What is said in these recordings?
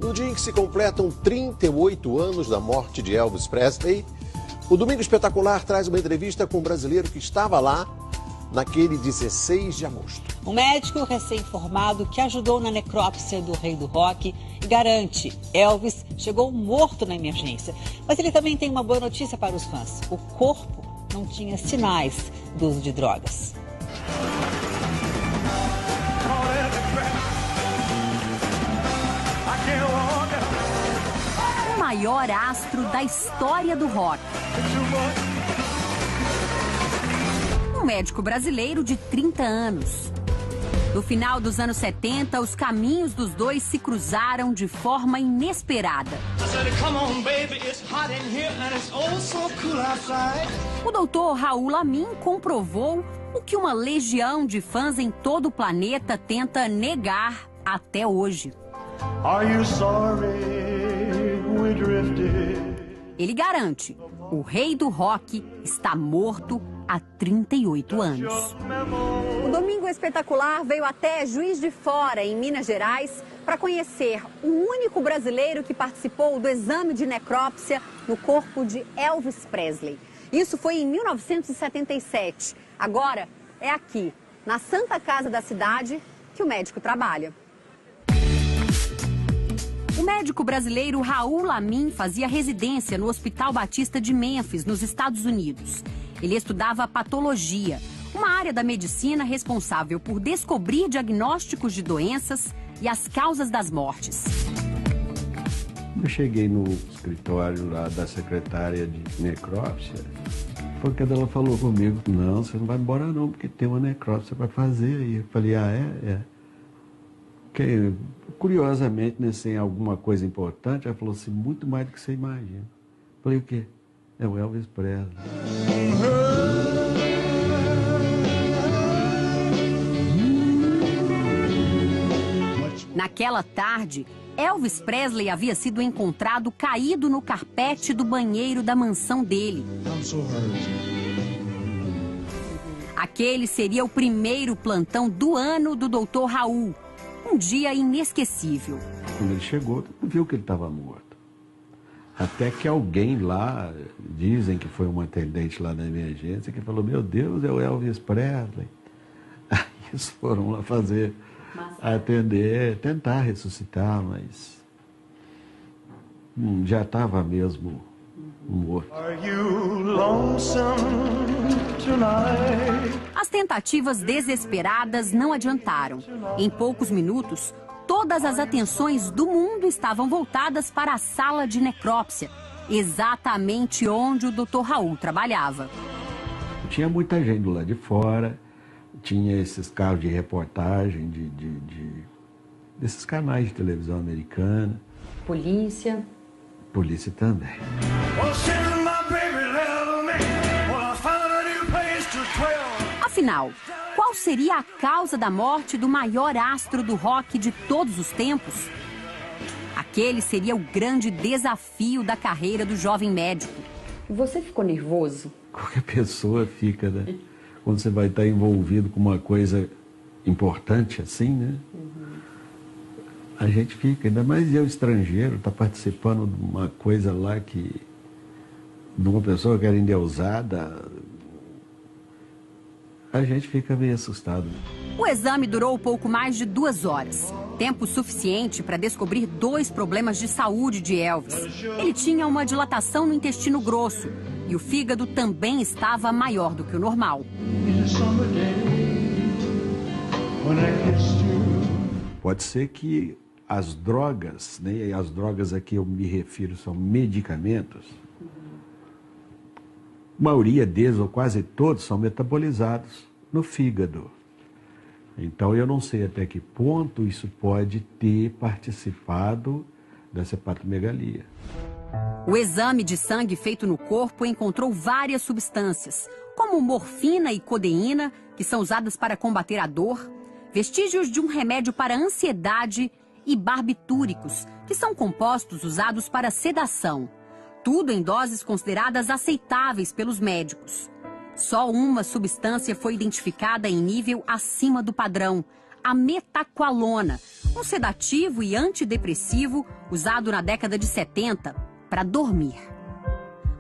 No dia em que se completam 38 anos da morte de Elvis Presley, o Domingo Espetacular traz uma entrevista com um brasileiro que estava lá naquele 16 de agosto. Um médico recém-formado que ajudou na necrópsia do rei do rock e garante, Elvis chegou morto na emergência. Mas ele também tem uma boa notícia para os fãs. O corpo não tinha sinais do uso de drogas. O maior astro da história do rock. Um médico brasileiro de 30 anos. No final dos anos 70, os caminhos dos dois se cruzaram de forma inesperada. O doutor Raul Lamin comprovou o que uma legião de fãs em todo o planeta tenta negar até hoje. Ele garante, o rei do rock está morto há 38 anos. O Domingo Espetacular veio até Juiz de Fora, em Minas Gerais, para conhecer o único brasileiro que participou do exame de necrópsia no corpo de Elvis Presley. Isso foi em 1977. Agora é aqui, na Santa Casa da cidade, que o médico trabalha. O médico brasileiro Raul Lamin fazia residência no Hospital Batista de Memphis, nos Estados Unidos. Ele estudava patologia, uma área da medicina responsável por descobrir diagnósticos de doenças e as causas das mortes. Eu cheguei no escritório lá da secretária de necrópsia, porque ela falou comigo, não, você não vai embora não, porque tem uma necrópsia para fazer aí. Eu falei, é. Que, curiosamente, né, sem alguma coisa importante, ela falou assim, muito mais do que você imagina. Eu falei, o quê? É o Elvis Presley. Naquela tarde, Elvis Presley havia sido encontrado caído no carpete do banheiro da mansão dele. Aquele seria o primeiro plantão do ano do Dr. Raul. Um dia inesquecível. Quando ele chegou, viu que ele estava morto. Até que alguém lá, dizem que foi um atendente lá na emergência, que falou, meu Deus, é o Elvis Presley. Aí eles foram lá atender, tentar ressuscitar, mas já estava mesmo morto. As tentativas desesperadas não adiantaram. Em poucos minutos, todas as atenções do mundo estavam voltadas para a sala de necrópsia, exatamente onde o Dr. Raul trabalhava. Tinha muita gente do lado de fora, tinha esses carros de reportagem, desses canais de televisão americana. Polícia. Polícia também. Afinal, qual seria a causa da morte do maior astro do rock de todos os tempos? Aquele seria o grande desafio da carreira do jovem médico. Você ficou nervoso? Qualquer pessoa fica, né? Quando você vai estar envolvido com uma coisa importante assim, né? A gente fica, ainda mais eu estrangeiro, tá participando de uma coisa lá de uma pessoa que era endeusada, a gente fica meio assustado. O exame durou pouco mais de 2 horas. Tempo suficiente para descobrir 2 problemas de saúde de Elvis. Ele tinha uma dilatação no intestino grosso e o fígado também estava maior do que o normal. Pode ser que as drogas, né, e as drogas a que eu me refiro são medicamentos, a maioria deles, ou quase todos, são metabolizados no fígado. Então eu não sei até que ponto isso pode ter participado dessa hepatomegalia. O exame de sangue feito no corpo encontrou várias substâncias, como morfina e codeína, que são usadas para combater a dor, vestígios de um remédio para ansiedade e barbitúricos, que são compostos usados para sedação. Tudo em doses consideradas aceitáveis pelos médicos. Só uma substância foi identificada em nível acima do padrão, a metaqualona, um sedativo e antidepressivo usado na década de 70 para dormir.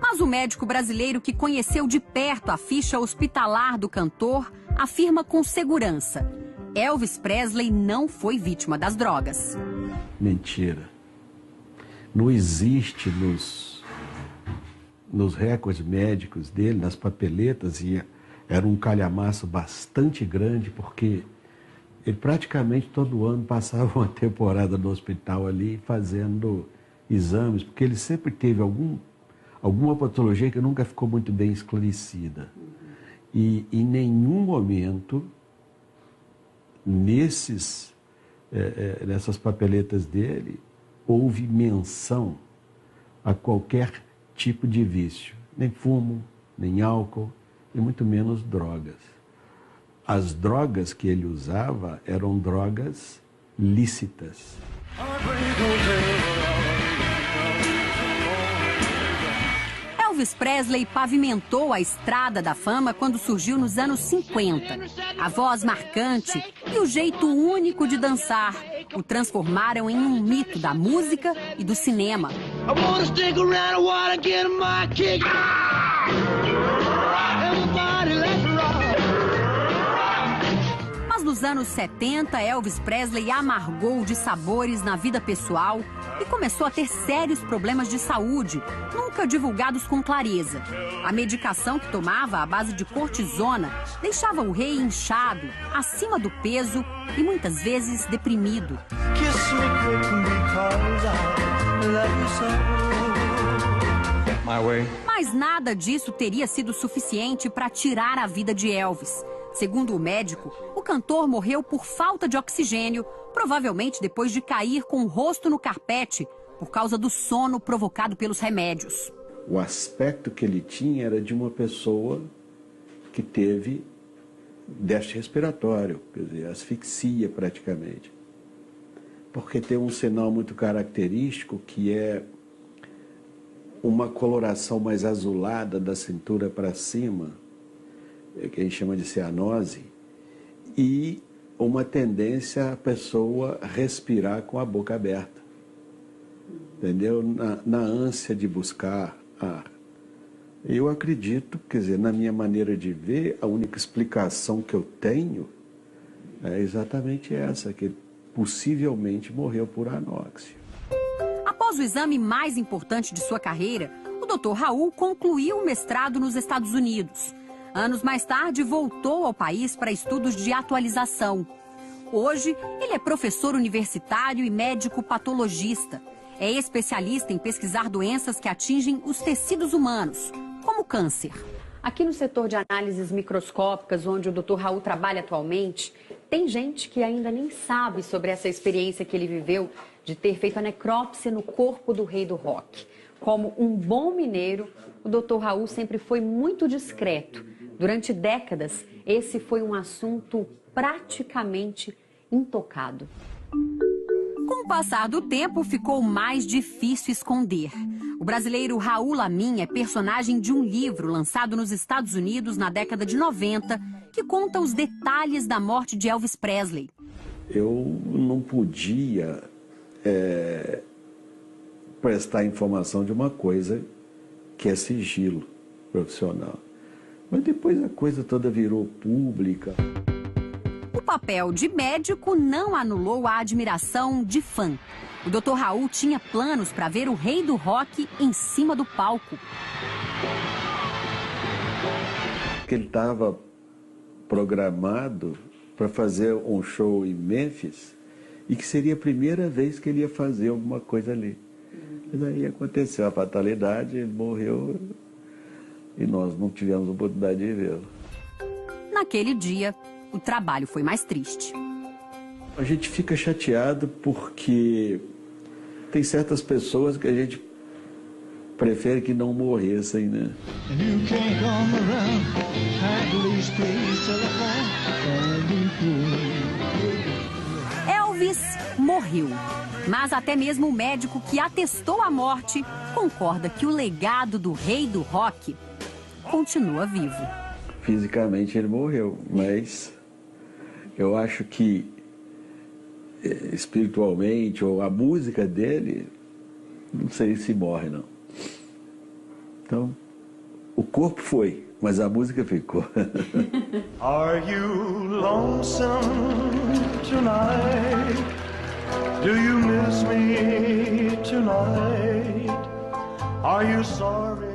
Mas o médico brasileiro que conheceu de perto a ficha hospitalar do cantor afirma com segurança: Elvis Presley não foi vítima das drogas. Mentira. Não existe nos recordes médicos dele, nas papeletas, e era um calhamaço bastante grande, porque ele praticamente todo ano passava uma temporada no hospital ali fazendo exames, porque ele sempre teve alguma patologia que nunca ficou muito bem esclarecida. E em nenhum momento, nessas papeletas dele, houve menção a qualquer tipo de vício, nem fumo, nem álcool, e muito menos drogas. As drogas que ele usava eram drogas lícitas. Elvis Presley pavimentou a estrada da fama quando surgiu nos anos 50. A voz marcante e o jeito único de dançar o transformaram em um mito da música e do cinema. Mas nos anos 70, Elvis Presley amargou de sabores na vida pessoal e começou a ter sérios problemas de saúde, nunca divulgados com clareza. A medicação que tomava à base de cortisona deixava o rei inchado, acima do peso e muitas vezes deprimido. Mas nada disso teria sido suficiente para tirar a vida de Elvis. Segundo o médico, o cantor morreu por falta de oxigênio, provavelmente depois de cair com o rosto no carpete, por causa do sono provocado pelos remédios. O aspecto que ele tinha era de uma pessoa que teve déficit respiratório, quer dizer, asfixia praticamente. Porque tem um sinal muito característico que é uma coloração mais azulada da cintura para cima, que a gente chama de cianose, e uma tendência a pessoa respirar com a boca aberta, entendeu? Na ânsia de buscar ar. Eu acredito, quer dizer, na minha maneira de ver, a única explicação que eu tenho é exatamente essa, que ele possivelmente morreu por anóxia. Após o exame mais importante de sua carreira, o Dr. Raul concluiu o mestrado nos Estados Unidos. Anos mais tarde, voltou ao país para estudos de atualização. Hoje, ele é professor universitário e médico patologista. É especialista em pesquisar doenças que atingem os tecidos humanos, como câncer. Aqui no setor de análises microscópicas, onde o Dr. Raul trabalha atualmente, tem gente que ainda nem sabe sobre essa experiência que ele viveu de ter feito a necrópsia no corpo do rei do rock. Como um bom mineiro, o Dr. Raul sempre foi muito discreto. Durante décadas, esse foi um assunto praticamente intocado. Com o passar do tempo, ficou mais difícil esconder. O brasileiro Raul Lamin é personagem de um livro lançado nos Estados Unidos na década de 90, que conta os detalhes da morte de Elvis Presley. Eu não podia prestar informação de uma coisa que é sigilo profissional. Mas depois a coisa toda virou pública. O papel de médico não anulou a admiração de fã. O Dr. Raul tinha planos para ver o rei do rock em cima do palco. Ele estava programado para fazer um show em Memphis e que seria a primeira vez que ele ia fazer alguma coisa ali. Mas aí aconteceu a fatalidade, ele morreu e nós não tivemos a oportunidade de vê-lo. Naquele dia, o trabalho foi mais triste. A gente fica chateado porque tem certas pessoas que a gente prefere que não morressem, né? Elvis morreu, mas até mesmo o médico que atestou a morte concorda que o legado do rei do rock continua vivo. Fisicamente ele morreu, mas eu acho que espiritualmente, ou a música dele, não sei se morre, não. Então, o corpo foi, mas a música ficou. Are you lonesome tonight? Do you miss me tonight? Are you sorry?